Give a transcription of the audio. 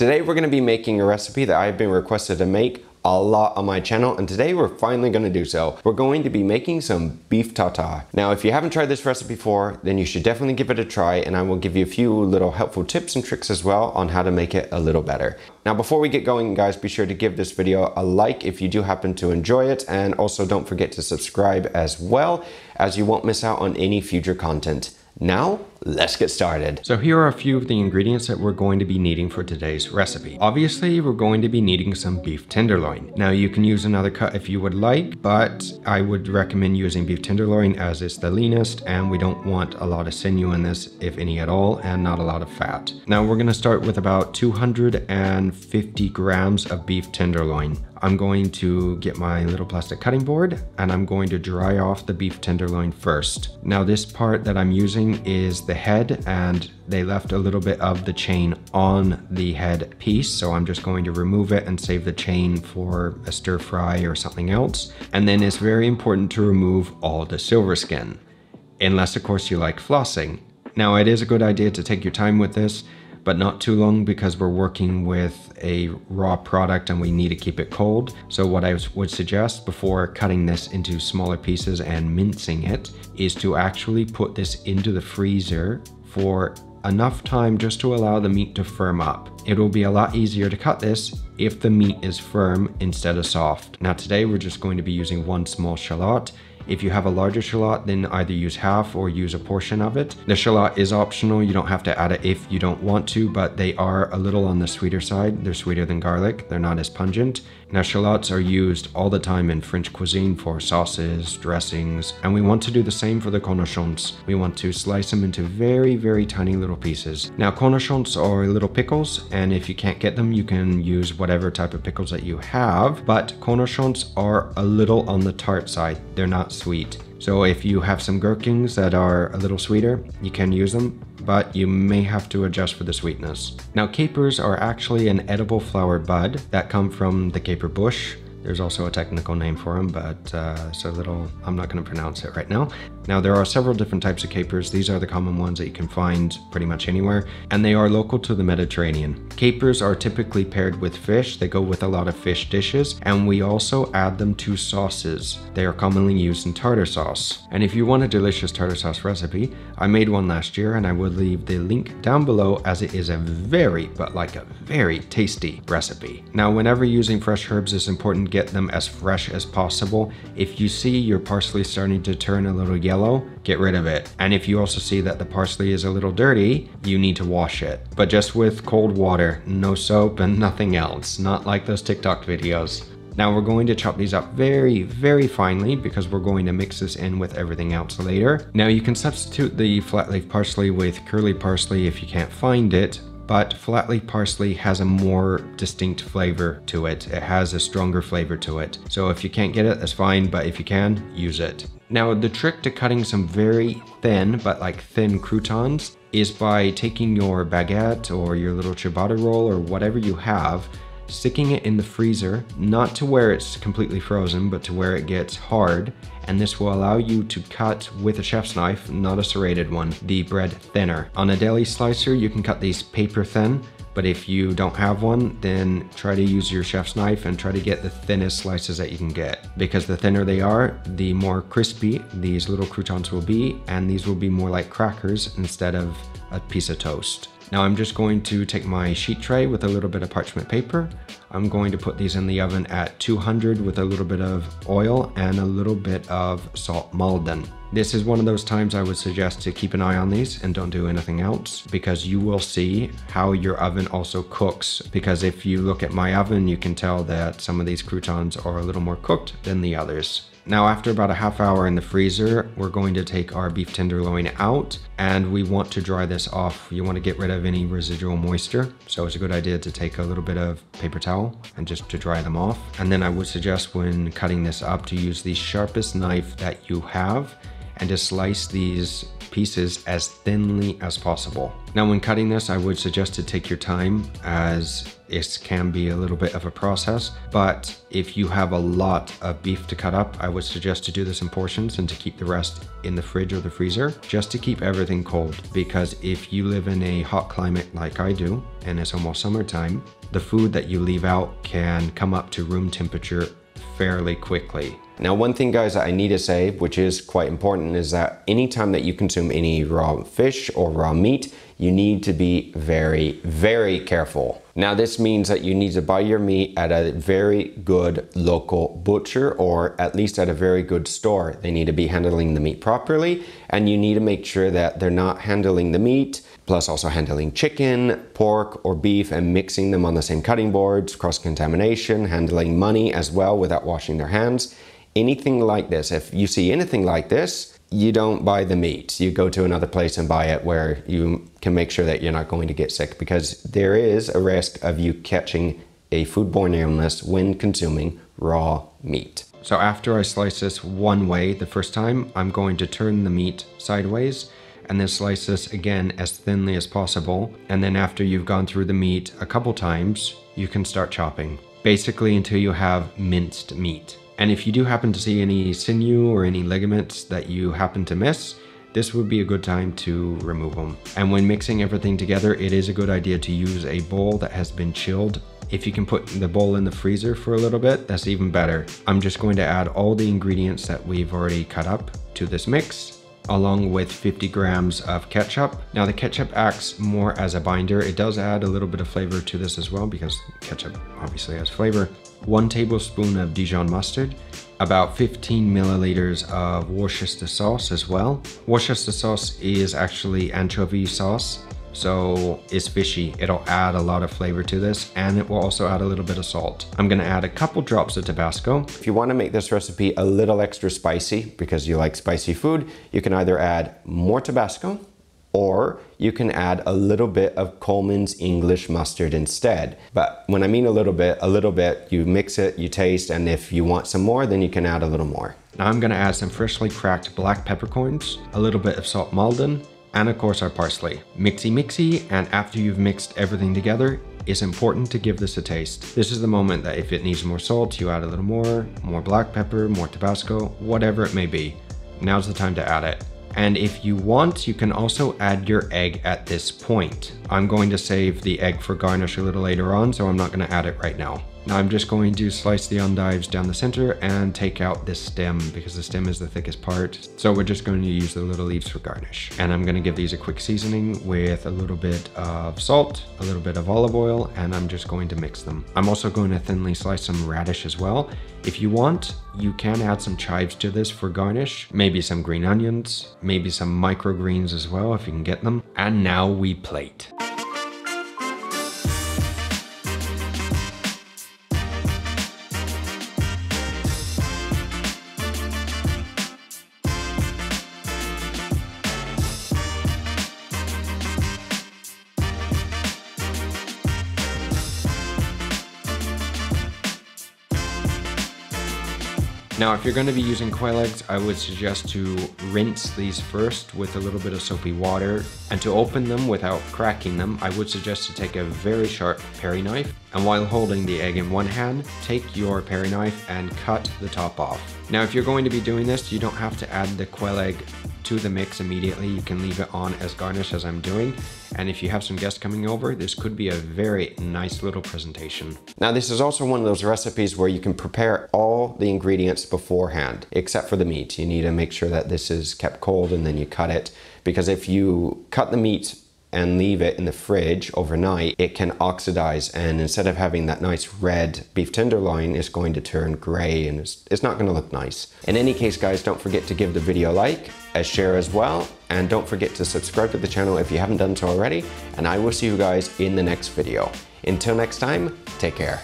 Today we're going to be making a recipe that I've been requested to make a lot on my channel, and today we're finally going to do so. We're going to be making some beef tartare. Now if you haven't tried this recipe before, then you should definitely give it a try, and I will give you a few little helpful tips and tricks as well on how to make it a little better. Now before we get going, guys, be sure to give this video a like if you do happen to enjoy it, and also don't forget to subscribe as well, as you won't miss out on any future content. Now, let's get started. So here are a few of the ingredients that we're going to be needing for today's recipe. Obviously, we're going to be needing some beef tenderloin. Now you can use another cut if you would like, but I would recommend using beef tenderloin as it's the leanest, and we don't want a lot of sinew in this, if any at all, and not a lot of fat. Now we're gonna start with about 250 grams of beef tenderloin. I'm going to get my little plastic cutting board and I'm going to dry off the beef tenderloin first. Now this part that I'm using is the head, and they left a little bit of the chain on the head piece, so I'm just going to remove it and save the chain for a stir fry or something else. And then it's very important to remove all the silver skin, unless of course you like flossing. Now it is a good idea to take your time with this, but not too long, because we're working with a raw product and we need to keep it cold. So what I would suggest before cutting this into smaller pieces and mincing it is to actually put this into the freezer for enough time just to allow the meat to firm up. It will be a lot easier to cut this if the meat is firm instead of soft. Now today we're just going to be using one small shallot. If you have a larger shallot, then either use half or use a portion of it. The shallot is optional. You don't have to add it if you don't want to, but they are a little on the sweeter side. They're sweeter than garlic. They're not as pungent. Now shallots are used all the time in French cuisine for sauces, dressings, and we want to do the same for the cornichons. We want to slice them into very, very tiny little pieces. Now cornichons are little pickles, and if you can't get them, you can use whatever type of pickles that you have, but cornichons are a little on the tart side. They're not sweet. So if you have some gherkins that are a little sweeter, you can use them, but you may have to adjust for the sweetness. Now capers are actually an edible flower bud that come from the caper bush. There's also a technical name for them, but it's a little, I'm not going to pronounce it right now. Now there are several different types of capers. These are the common ones that you can find pretty much anywhere, and they are local to the Mediterranean. Capers are typically paired with fish. They go with a lot of fish dishes, and we also add them to sauces. They are commonly used in tartar sauce. And if you want a delicious tartar sauce recipe, I made one last year, and I will leave the link down below, as it is a very, but like a very tasty recipe. Now whenever using fresh herbs, it's important to get them as fresh as possible. If you see your parsley starting to turn a little yellow, get rid of it. And if you also see that the parsley is a little dirty, you need to wash it, but just with cold water, no soap and nothing else, not like those TikTok videos. Now we're going to chop these up very, very finely, because we're going to mix this in with everything else later. Now you can substitute the flat leaf parsley with curly parsley if you can't find it, but flat leaf parsley has a more distinct flavor to it. It has a stronger flavor to it. So if you can't get it, that's fine, but if you can, use it. Now the trick to cutting some very thin, but like thin croutons, is by taking your baguette or your little ciabatta roll or whatever you have, sticking it in the freezer, not to where it's completely frozen, but to where it gets hard, and this will allow you to cut with a chef's knife, not a serrated one, the bread thinner. On a deli slicer, you can cut these paper thin, but if you don't have one, then try to use your chef's knife and try to get the thinnest slices that you can get, because the thinner they are, the more crispy these little croutons will be, and these will be more like crackers instead of a piece of toast. Now I'm just going to take my sheet tray with a little bit of parchment paper. I'm going to put these in the oven at 200 with a little bit of oil and a little bit of salt Maldon. This is one of those times I would suggest to keep an eye on these and don't do anything else, because you will see how your oven also cooks. Because if you look at my oven, you can tell that some of these croutons are a little more cooked than the others. Now after about a half hour in the freezer, we're going to take our beef tenderloin out, and we want to dry this off. You want to get rid of any residual moisture, so it's a good idea to take a little bit of paper towel and just to dry them off. And then I would suggest when cutting this up to use the sharpest knife that you have and to slice these pieces as thinly as possible. Now when cutting this, I would suggest to take your time, as it can be a little bit of a process, but if you have a lot of beef to cut up, I would suggest to do this in portions and to keep the rest in the fridge or the freezer, just to keep everything cold. Because if you live in a hot climate like I do, and it's almost summertime, the food that you leave out can come up to room temperature fairly quickly. Now, one thing, guys, that I need to say, which is quite important, is that anytime that you consume any raw fish or raw meat, you need to be very, very careful. Now, this means that you need to buy your meat at a very good local butcher, or at least at a very good store. They need to be handling the meat properly, and you need to make sure that they're not handling the meat, plus also handling chicken, pork, or beef and mixing them on the same cutting boards, cross-contamination, handling money as well without washing their hands. Anything like this, if you see anything like this, you don't buy the meat. You go to another place and buy it where you can make sure that you're not going to get sick, because there is a risk of you catching a foodborne illness when consuming raw meat. So after I slice this one way the first time, I'm going to turn the meat sideways and then slice this again as thinly as possible. And then after you've gone through the meat a couple times, you can start chopping, basically until you have minced meat. And if you do happen to see any sinew or any ligaments that you happen to miss, this would be a good time to remove them. And when mixing everything together, it is a good idea to use a bowl that has been chilled. If you can put the bowl in the freezer for a little bit, that's even better. I'm just going to add all the ingredients that we've already cut up to this mix, along with 50 grams of ketchup. Now the ketchup acts more as a binder. It does add a little bit of flavor to this as well, because ketchup obviously has flavor. 1 tablespoon of Dijon mustard, about 15 milliliters of Worcestershire sauce as well. Worcestershire sauce is actually anchovy sauce, so it's fishy. It'll add a lot of flavor to this, and it will also add a little bit of salt. I'm gonna add a couple drops of Tabasco. If you wanna make this recipe a little extra spicy because you like spicy food, you can either add more Tabasco, or you can add a little bit of Coleman's English mustard instead. But when I mean a little bit, you mix it, you taste, and if you want some more, then you can add a little more. Now I'm gonna add some freshly cracked black peppercorns, a little bit of salt Maldon, and of course our parsley. Mixy, and after you've mixed everything together, it's important to give this a taste. This is the moment that if it needs more salt, you add a little more black pepper, more Tabasco, whatever it may be. Now's the time to add it. And if you want, you can also add your egg at this point. I'm going to save the egg for garnish a little later on, so I'm not going to add it right now. Now I'm just going to slice the endives down the center and take out this stem, because the stem is the thickest part. So we're just going to use the little leaves for garnish. And I'm going to give these a quick seasoning with a little bit of salt, a little bit of olive oil, and I'm just going to mix them. I'm also going to thinly slice some radish as well. If you want, you can add some chives to this for garnish, maybe some green onions, maybe some microgreens as well if you can get them. And now we plate. Now, if you're going to be using quail eggs, I would suggest to rinse these first with a little bit of soapy water. And to open them without cracking them, I would suggest to take a very sharp paring knife. And while holding the egg in one hand, take your paring knife and cut the top off. Now, if you're going to be doing this, you don't have to add the quail egg to the mix immediately. You can leave it on as garnish, as I'm doing. And if you have some guests coming over, this could be a very nice little presentation. Now, this is also one of those recipes where you can prepare all the ingredients beforehand, except for the meat. You need to make sure that this is kept cold and then you cut it, because if you cut the meat and leave it in the fridge overnight, it can oxidize, and instead of having that nice red beef tenderloin, it's going to turn gray and it's not going to look nice. In any case, guys, don't forget to give the video a like, a share as well, and don't forget to subscribe to the channel if you haven't done so already, and I will see you guys in the next video. Until next time, take care.